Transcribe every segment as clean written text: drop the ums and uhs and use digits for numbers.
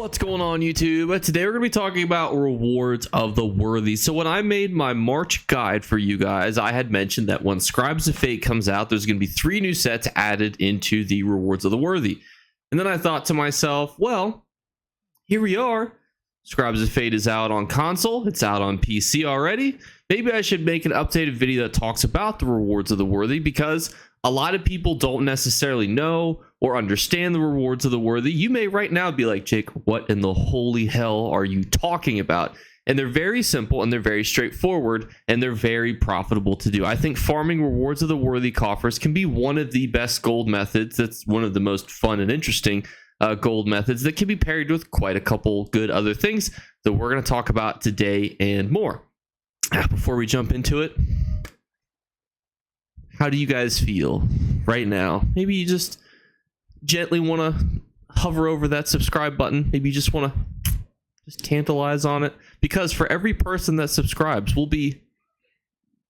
What's going on, YouTube? Today we're going to be talking about rewards of the worthy. So when I made my March guide for you guys, I had mentioned that when Scribes of Fate comes out, there's going to be 3 new sets added into the rewards of the worthy. And then I thought to myself, well, here we are. Scribes of Fate is out on console. It's out on PC already. Maybe I should make an updated video that talks about the rewards of the worthy, because a lot of people don't necessarily know or understand the rewards of the worthy. You may right now be like, Jake, what in the holy hell are you talking about? And they're very simple and they're very straightforward and they're very profitable to do. I think farming rewards of the worthy coffers can be one of the best gold methods. That's one of the most fun and interesting gold methods that can be paired with quite a couple good other things that we're going to talk about today and more. Before we jump into it, how do you guys feel right now? Maybe you just gently want to hover over that subscribe button. Maybe you just want to just tantalize on it, because for every person that subscribes, we'll be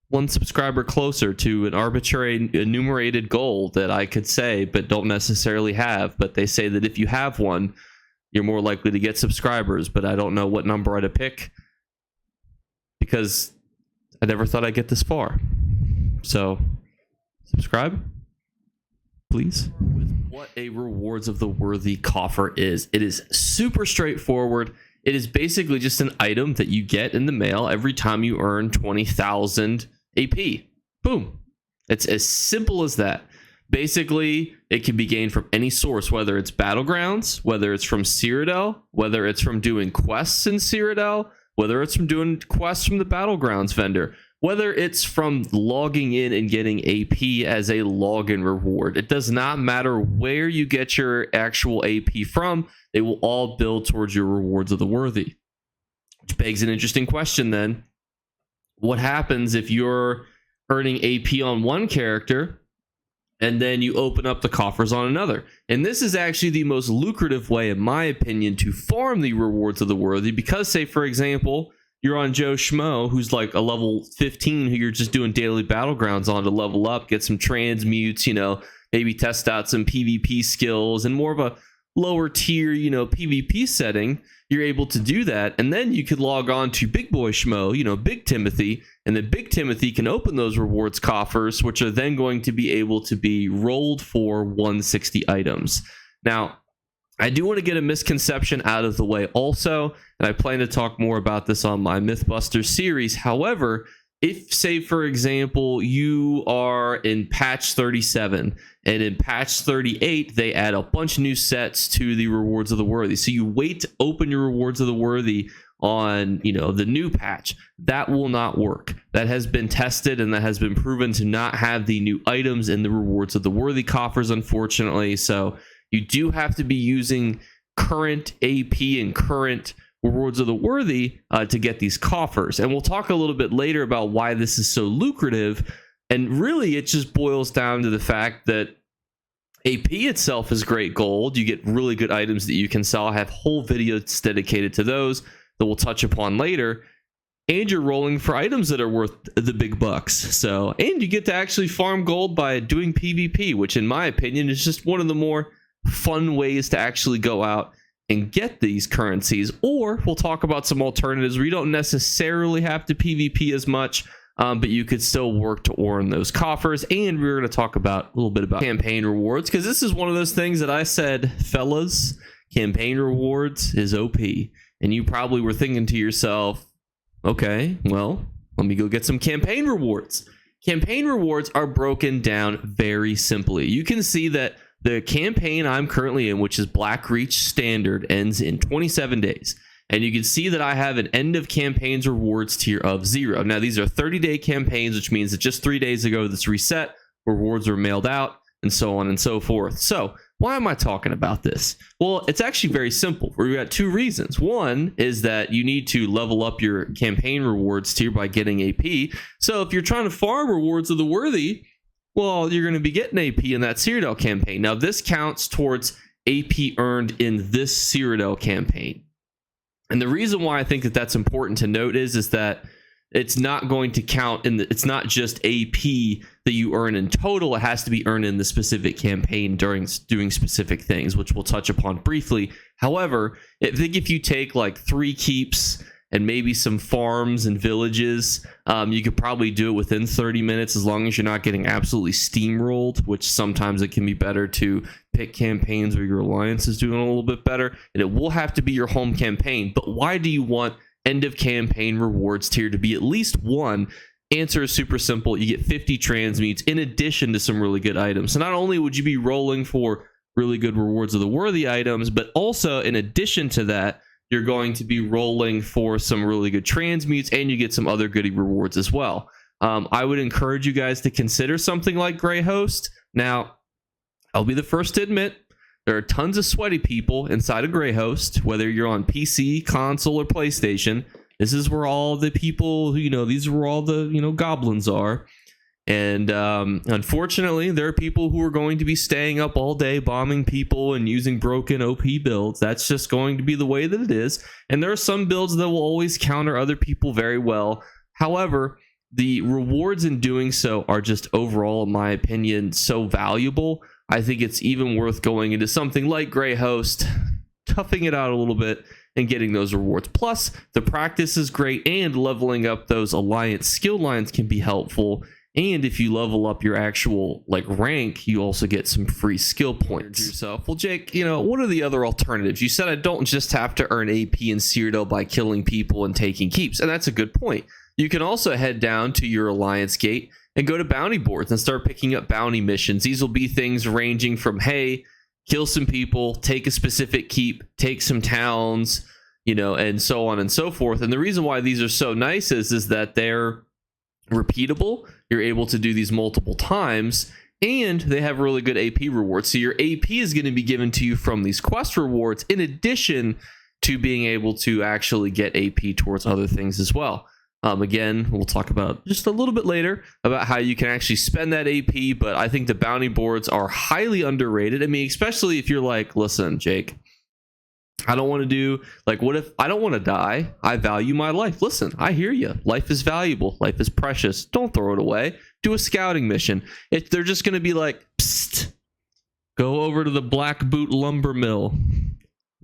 one subscriber closer to an arbitrary enumerated goal that I could say but don't necessarily have. But they say that if you have one, you're more likely to get subscribers, but I don't know what number I'd pick because I never thought I'd get this far. So subscribe, please. With what a rewards of the worthy coffer is, it is super straightforward. It is basically just an item that you get in the mail every time you earn 20,000 AP. Boom. It's as simple as that. Basically, it can be gained from any source, whether it's Battlegrounds, whether it's from Cyrodiil, whether it's from doing quests in Cyrodiil, whether it's from doing quests from the Battlegrounds vendor, whether it's from logging in and getting AP as a login reward. It does not matter where you get your actual AP from. They will all build towards your rewards of the worthy. Which begs an interesting question then. What happens if you're earning AP on one character and then you open up the coffers on another? And this is actually the most lucrative way, in my opinion, to farm the rewards of the worthy, because say, for example, you're on Joe Schmo, who's like a level 15, who you're just doing daily Battlegrounds on to level up, get some transmutes, you know, maybe test out some PvP skills and more of a lower tier, you know, PvP setting. You're able to do that. And then you could log on to Big Boy Schmo, you know, Big Timothy, and then Big Timothy can open those rewards coffers, which are then going to be able to be rolled for 160 items. Now, I do want to get a misconception out of the way also, and I plan to talk more about this on my Mythbusters series. However, if, say, for example, you are in patch 37 and in patch 38, they add a bunch of new sets to the rewards of the worthy. So you wait to open your rewards of the worthy on, you know, the new patch. That will not work. That has been tested and that has been proven to not have the new items in the rewards of the worthy coffers, unfortunately. So you do have to be using current AP and current rewards of the worthy to get these coffers. And we'll talk a little bit later about why this is so lucrative. And really, it just boils down to the fact that AP itself is great gold. You get really good items that you can sell. I have whole videos dedicated to those that we'll touch upon later. And you're rolling for items that are worth the big bucks. So, and you get to actually farm gold by doing PvP, which in my opinion is just one of the more fun ways to actually go out and get these currencies. Or we'll talk about some alternatives where you don't necessarily have to PvP as much, but you could still work to earn those coffers. And we're going to talk about a little bit about campaign rewards, because this is one of those things that I said, fellas, campaign rewards is OP. And you probably were thinking to yourself, okay, well, let me go get some campaign rewards. Campaign rewards are broken down very simply. You can see that the campaign I'm currently in, which is Black Reach Standard, ends in 27 days. And you can see that I have an end of campaigns rewards tier of 0. Now, these are 30-day campaigns, which means that just 3 days ago, this reset, rewards were mailed out, and so on and so forth. So why am I talking about this? Well, it's actually very simple. We've got 2 reasons. One is that you need to level up your campaign rewards tier by getting AP. So if you're trying to farm rewards of the worthy, well, you're going to be getting AP in that Cyrodiil campaign. Now, this counts towards AP earned in this Cyrodiil campaign. And the reason why I think that that's important to note is that it's not going to count in the, it's not just AP that you earn in total. It has to be earned in the specific campaign during doing specific things, which we'll touch upon briefly. However, I think if you take like 3 keeps and maybe some farms and villages, you could probably do it within 30 minutes as long as you're not getting absolutely steamrolled, which sometimes it can be better to pick campaigns where your alliance is doing a little bit better. And it will have to be your home campaign. But why do you want end of campaign rewards tier to be at least 1? Answer is super simple. You get 50 transmutes in addition to some really good items. So not only would you be rolling for really good rewards of the worthy items, but also in addition to that, you're going to be rolling for some really good transmutes, and you get some other goodie rewards as well. I would encourage you guys to consider something like Grey Host. Now, I'll be the first to admit, there are tons of sweaty people inside of Grey Host, whether you're on PC, console, or PlayStation. This is where all the people who, these are where all the, goblins are. And unfortunately, there are people who are going to be staying up all day bombing people and using broken OP builds. That's just going to be the way that it is. And there are some builds that will always counter other people very well. However, the rewards in doing so are just overall, in my opinion, so valuable. I think it's even worth going into something like Grey Host, toughing it out a little bit, and getting those rewards. Plus, the practice is great, and leveling up those alliance skill lines can be helpful. And if you level up your actual rank, you also get some free skill points yourself. Well, Jake, what are the other alternatives? You said I don't just have to earn AP in Cyrodiil by killing people and taking keeps, and that's a good point. You can also head down to your alliance gate and go to bounty boards and start picking up bounty missions. These will be things ranging from, hey, kill some people, take a specific keep, take some towns, and so on and so forth. And the reason why these are so nice is that they're repeatable. You're able to do these multiple times, and they have really good AP rewards. So your AP is going to be given to you from these quest rewards, in addition to being able to actually get AP towards other things as well. Again, we'll talk about just a little bit later about how you can actually spend that AP, but I think the bounty boards are highly underrated. I mean, especially if you're like, listen, Jake, I don't want to do, what if I don't want to die? I value my life. Listen, I hear you. Life is valuable. Life is precious. Don't throw it away. Do a scouting mission. If they're just going to be like, psst, go over to the Black Boot Lumber Mill,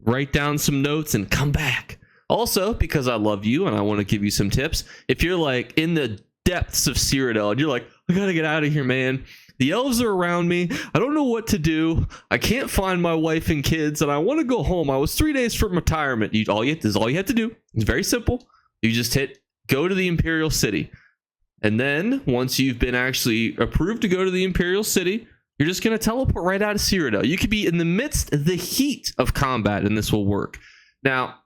write down some notes, and come back. Also, because I love you and I want to give you some tips, if you're in the depths of Cyrodiil and you're like, I got to get out of here, man. The elves are around me. I don't know what to do. I can't find my wife and kids, and I want to go home. I was 3 days from retirement. All you have to do. It's very simple. You just hit go to the Imperial City. And then once you've been actually approved to go to the Imperial City, you're just going to teleport right out of Cyrodiil. You could be in the midst of the heat of combat, and this will work. Now,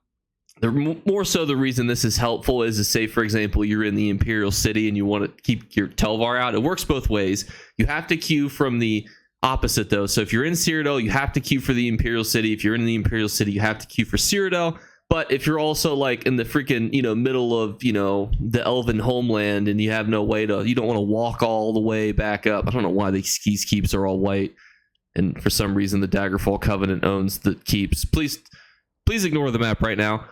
more so the reason this is helpful is to say, for example, you're in the Imperial City and you want to keep your Telvar out. It works both ways. You have to queue from the opposite, though. So if you're in Cyrodiil, you have to queue for the Imperial City. If you're in the Imperial City, you have to queue for Cyrodiil. But if you're also in the freaking, middle of, the Elven homeland and you have no way to, you don't want to walk all the way back up. I don't know why these keeps are all white. And for some reason, the Daggerfall Covenant owns the keeps. Please ignore the map right now.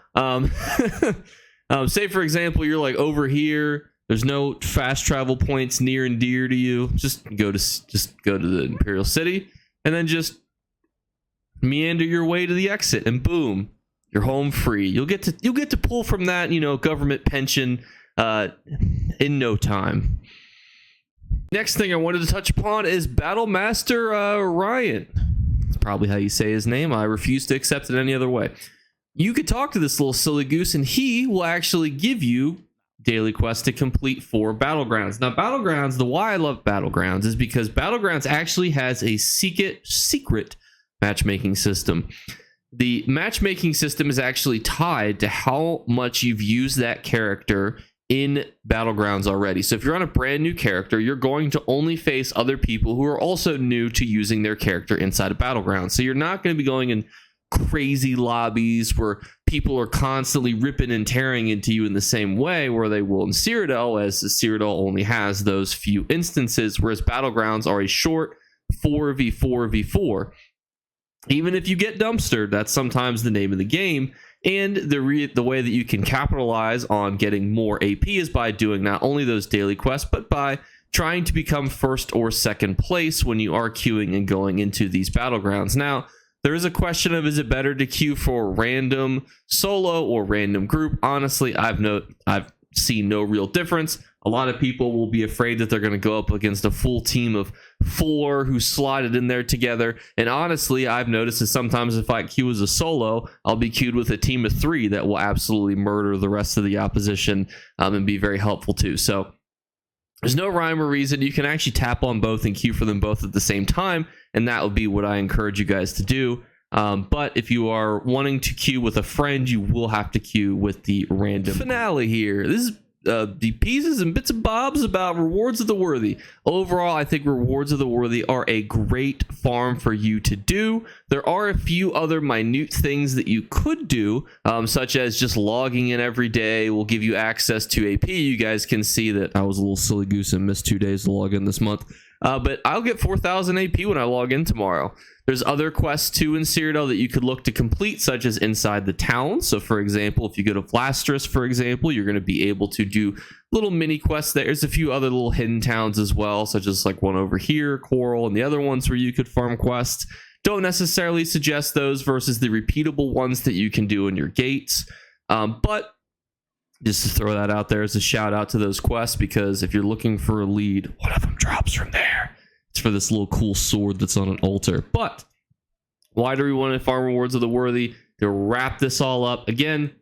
Say, for example, you're over here. There's no fast travel points near and dear to you. Just go to the Imperial City and then just meander your way to the exit, and boom, you're home free. You'll get to pull from that, government pension in no time. Next thing I wanted to touch upon is Battlemaster Ryan. Probably how you say his name. I refuse to accept it any other way. You could talk to this little silly goose and he will actually give you daily quests to complete for Battlegrounds. Now, Battlegrounds, the why I love Battlegrounds is because Battlegrounds actually has a secret matchmaking system. The matchmaking system is actually tied to how much you've used that character in Battlegrounds already. So if you're on a brand new character, you're going to only face other people who are also new to using their character inside of Battlegrounds. So you're not going to be going in crazy lobbies where people are constantly ripping and tearing into you in the same way where they will in Cyrodiil, as Cyrodiil only has those few instances, whereas Battlegrounds are a short 4v4v4. Even if you get dumpstered, that's sometimes the name of the game. And the way that you can capitalize on getting more AP is by doing not only those daily quests, but by trying to become first or second place when you are queuing and going into these battlegrounds. Now, there is a question of, is it better to queue for random solo or random group? Honestly, I've seen no real difference. A lot of people will be afraid that they're going to go up against a full team of 4 who slotted in there together. And honestly, I've noticed that sometimes if I queue as a solo, I'll be queued with a team of 3 that will absolutely murder the rest of the opposition and be very helpful too. So there's no rhyme or reason. You can actually tap on both and queue for them both at the same time, and that would be what I encourage you guys to do. But if you are wanting to queue with a friend, you will have to queue with the random finale here. This is the pieces and bits and bobs about Rewards of the Worthy. Overall, I think Rewards of the Worthy are a great farm for you to do. There are a few other minute things that you could do, such as just logging in every day will give you access to AP. You guys can see that I was a little silly goose and missed 2 days to log in this month. But I'll get 4,000 AP when I log in tomorrow. There's other quests too in Cyrodiil that you could look to complete, such as inside the town. So for example, if you go to Vlastrus, for example, you're going to be able to do little mini quests there. There's a few other little hidden towns as well, such as like one over here, Coral, and the other ones where you could farm quests. Don't necessarily suggest those versus the repeatable ones that you can do in your gates. But just to throw that out there as a shout out to those quests, because if you're looking for a lead, one of them drops from there. It's for this little cool sword that's on an altar. But why do we want to farm Rewards of the Worthy? To wrap this all up, again,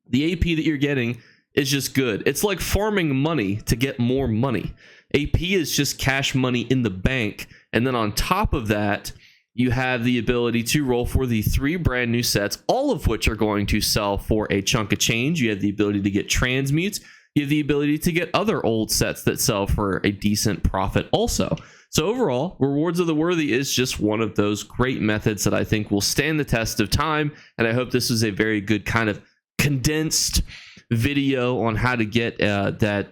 the AP that you're getting is just good. It's like farming money to get more money. AP is just cash money in the bank, and then on top of that, you have the ability to roll for the 3 brand new sets, all of which are going to sell for a chunk of change. You have the ability to get transmutes. You have the ability to get other old sets that sell for a decent profit also. So overall, Rewards of the Worthy is just one of those great methods that I think will stand the test of time. And I hope this was a very good kind of condensed video on how to get that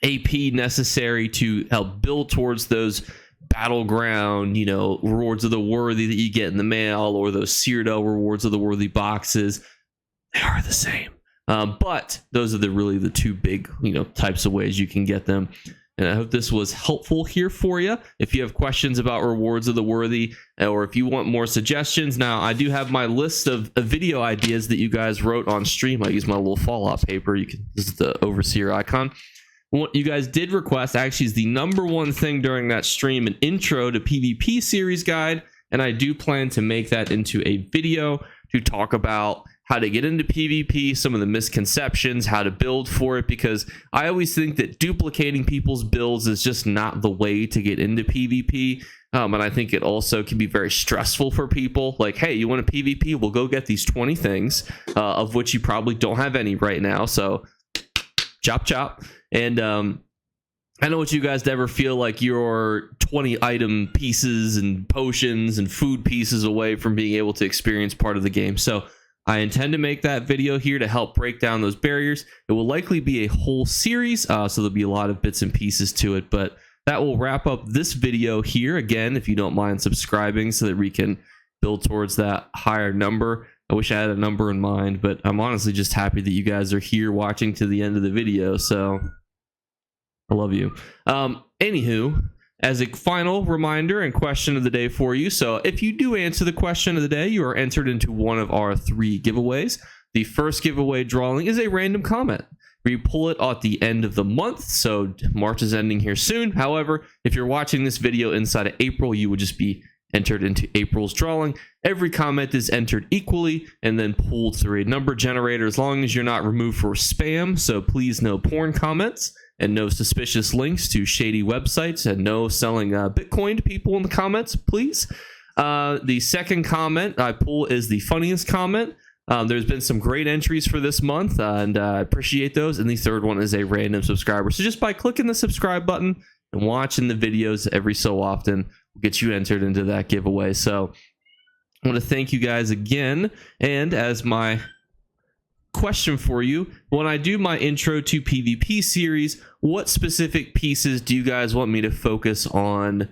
AP necessary to help build towards those Battleground, Rewards of the Worthy that you get in the mail, or those Cyrodiil Rewards of the Worthy boxes. They are the same. But those are really the 2 big, types of ways you can get them. And I hope this was helpful here for you. If you have questions about Rewards of the Worthy, or if you want more suggestions, now I do have my list of video ideas that you guys wrote on stream. I use my little Fallout paper. This is the overseer icon. What you guys did request actually is the #1 thing during that stream, an intro to PvP series guide. And I do plan to make that into a video to talk about how to get into PvP, some of the misconceptions, how to build for it, because I always think that duplicating people's builds is just not the way to get into PvP. And I think it also can be very stressful for people. Like, hey, you want a PvP? Well, go get these 20 things, of which you probably don't have any right now. So chop, chop. And I don't want you guys to ever feel like you're 20 item pieces and potions and food pieces away from being able to experience part of the game. So I intend to make that video here to help break down those barriers. It will likely be a whole series, so there'll be a lot of bits and pieces to it, but that will wrap up this video here. Again, if you don't mind subscribing so that we can build towards that higher number. I wish I had a number in mind, but I'm honestly just happy that you guys are here watching to the end of the video, so I love you. Anywho, as a final reminder and question of the day for you, so if you do answer the question of the day, you are entered into one of our 3 giveaways. The first giveaway drawing is a random comment. We pull it at the end of the month, so March is ending here soon. However, if you're watching this video inside of April, you would just be entered into April's drawing. Every comment is entered equally and then pulled through a number generator, as long as you're not removed for spam. So please, no porn comments and no suspicious links to shady websites, and no selling Bitcoin to people in the comments, please. The second comment I pull is the funniest comment. There's been some great entries for this month, and I appreciate those. And the third one is a random subscriber. So just by clicking the subscribe button and watching the videos every so often will get you entered into that giveaway. So I want to thank you guys again. And as my question for you, when I do my intro to PvP series, what specific pieces do you guys want me to focus on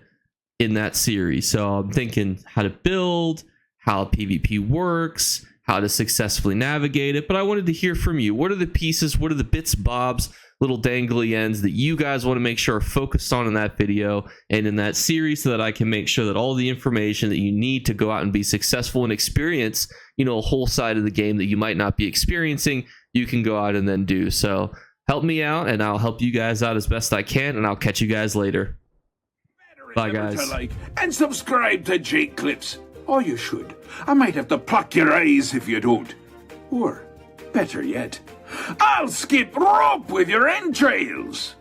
in that series? So I'm thinking how to build, how PvP works, how to successfully navigate it, but I wanted to hear from you. What are the pieces? What are the bits, bobs little dangly ends that you guys want to make sure are focused on in that video and in that series, so that I can make sure that all the information that you need to go out and be successful and experience, you know, a whole side of the game that you might not be experiencing, you can go out and then do. So help me out, and I'll help you guys out as best I can, and I'll catch you guys later. Bye, guys. Like and subscribe to Jake Clips. Or you should. I might have to pluck your eyes if you don't. Or, better yet, I'll skip rope with your entrails.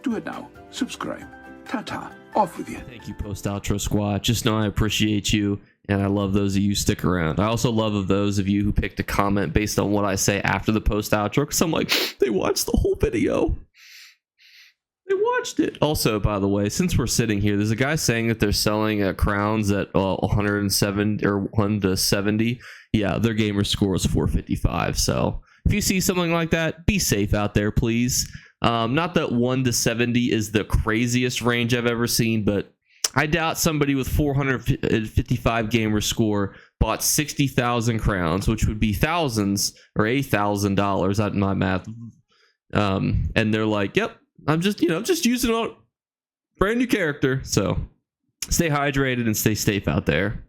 Do it now. Subscribe. Ta-ta. Off with you. Thank you, post-outro squad. Just know I appreciate you, and I love those of you who stick around. I also love of those of you who picked a comment based on what I say after the post-outro, because I'm like, they watched the whole video. They watched it. Also, by the way, since we're sitting here, there's a guy saying that they're selling crowns at 107 or 1 to 70. Yeah, their gamer score is 455. So if you see something like that, be safe out there, please. Not that 1 to 70 is the craziest range I've ever seen, but I doubt somebody with 455 gamer score bought 60,000 crowns, which would be thousands or $8,000 out in my math. And they're like, yep, I'm just using a brand new character. So stay hydrated and stay safe out there.